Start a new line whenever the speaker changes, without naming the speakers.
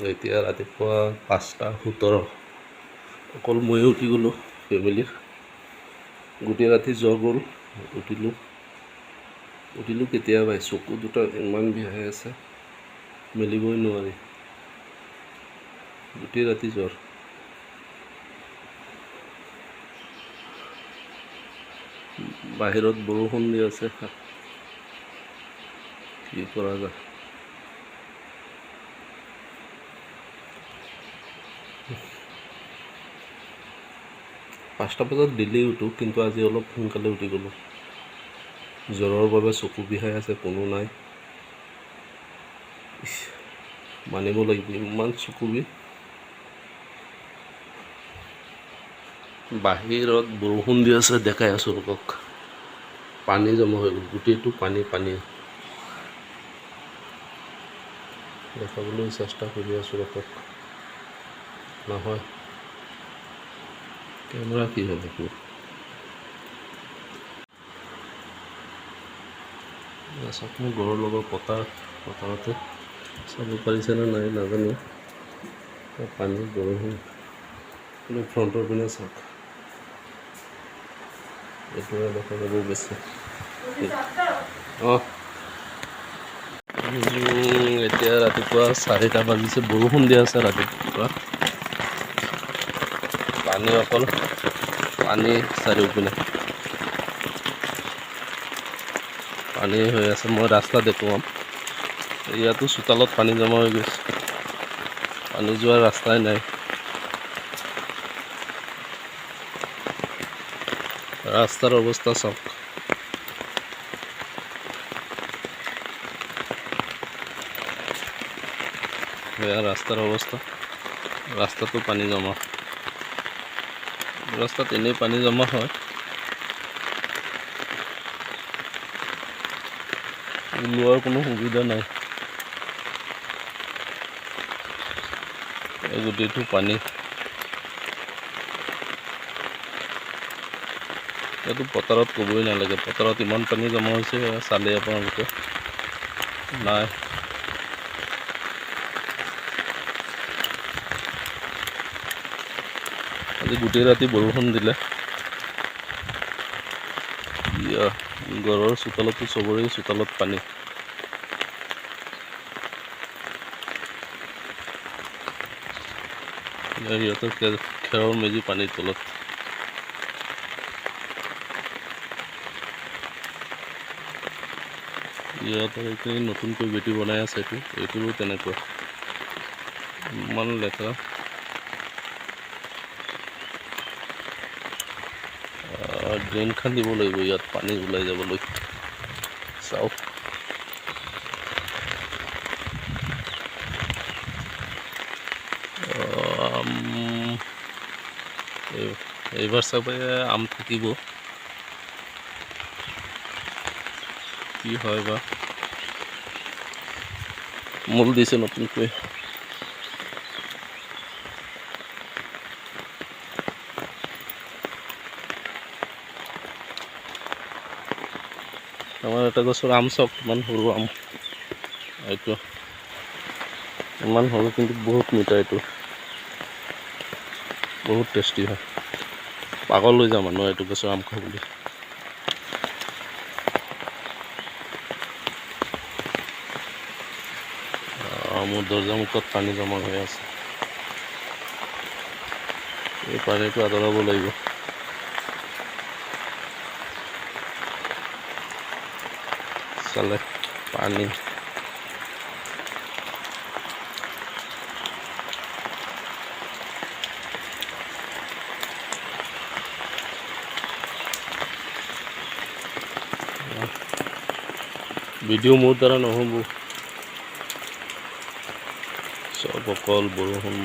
এতিয়া ৰাতিপুৱা 5:17 অকল ময়ে উঠি গ'লোঁ ফেমিলিৰ। গোটেই ৰাতি জ্বৰ গ'ল। উঠিলোঁ কেতিয়াবাই, চকু দুটা ইমান বিষাই আছে, মেলিবই নোৱাৰি। গোটেই ৰাতি জ্বৰ। বাহিৰত বৰষুণ দি আছে, কি কৰা যায়। পাঁচটা বজাত দিল্লী উঠোঁ, কিন্তু আজি অলপ সোনকালে উঠি গ'লোঁ। জ্বৰৰ বাবে চকু বিষাই আছে, কোনো নাই। মানিব লাগিব, ইমান চকু বিষ। বাহিৰত বৰষুণ দি আছে, দেখাই আছোঁ লোকক। পানী জমা হৈ গ'ল, গোটেইটো পানী। দেখাবলৈ চেষ্টা কৰি আছোঁ লোকক, নহয়। কেমেৰা কি হয় দেখোন। চাওক মোৰ ঘৰৰ লগত পথাৰতে চাব পাৰিছেনে নাই নাজানো। পানী বৰষুণ কিন্তু ফ্ৰণ্টৰ পিনে চাওক, এইটোৱে দেখা যাব বেছি। এতিয়া ৰাতিপুৱা 4টা বাজিছে, বৰষুণ দি আছে ৰাতিপুৱা। অকল পানী চাৰিওপিনে পানী হৈ আছে। মই ৰাস্তা দেখুৱাম, ইয়াতো চোতালত পানী জমা হৈ গৈছে, পানী যোৱাৰ ৰাস্তাই নাই। ৰাস্তাৰ অৱস্থা চাওক। এয়া ৰাস্তাৰ অৱস্থা, ৰাস্তাটো পানী জমা। ৰাস্তাত এনেই পানী জমা হয়, ওলোৱাৰ কোনো সুবিধা নাই। গোটেইটো পানী। এইটো পথাৰত ক'বই নালাগে, পথাৰত ইমান পানী জমা হৈছে, চালে আপোনালোকে নাই। আজি গোটেই ৰাতি বৰষুণ দিলে। ঘৰৰ চোতালতো চবৰে চোতালত পানী। সিহঁতৰ খেৰৰ মেজি পানীৰ তলত। সিহঁতৰ এইখিনি নতুনকৈ বেটি বনাই আছে, এইটোৰো তেনেকুৱা, ইমান লেতেৰা। ড্ৰেইন খান্দিব লাগিব ইয়াত পানী ওলাই যাবলৈ। চাওক এইবাৰ চাগে আম থাকিব, কি হয় বা। মূল দিছে নতুনকৈ। আমাৰ এটা গছৰ আম চাওক, ইমান সৰু আম। এইটো ইমান সৰু, কিন্তু বহুত মিঠা। এইটো বহুত টেষ্টি হয়, পাগল হৈ যাওঁ মানুহ এইটো গছৰ আম খাওঁ বুলি। মোৰ দৰ্জা মুখত পানী জমা হৈ আছে, এই পানীটো আঁতৰাব লাগিব। চালে পানী। ভিডিঅ' মোৰ দ্বাৰা নহ'ব, চব অকল বৰষুণ।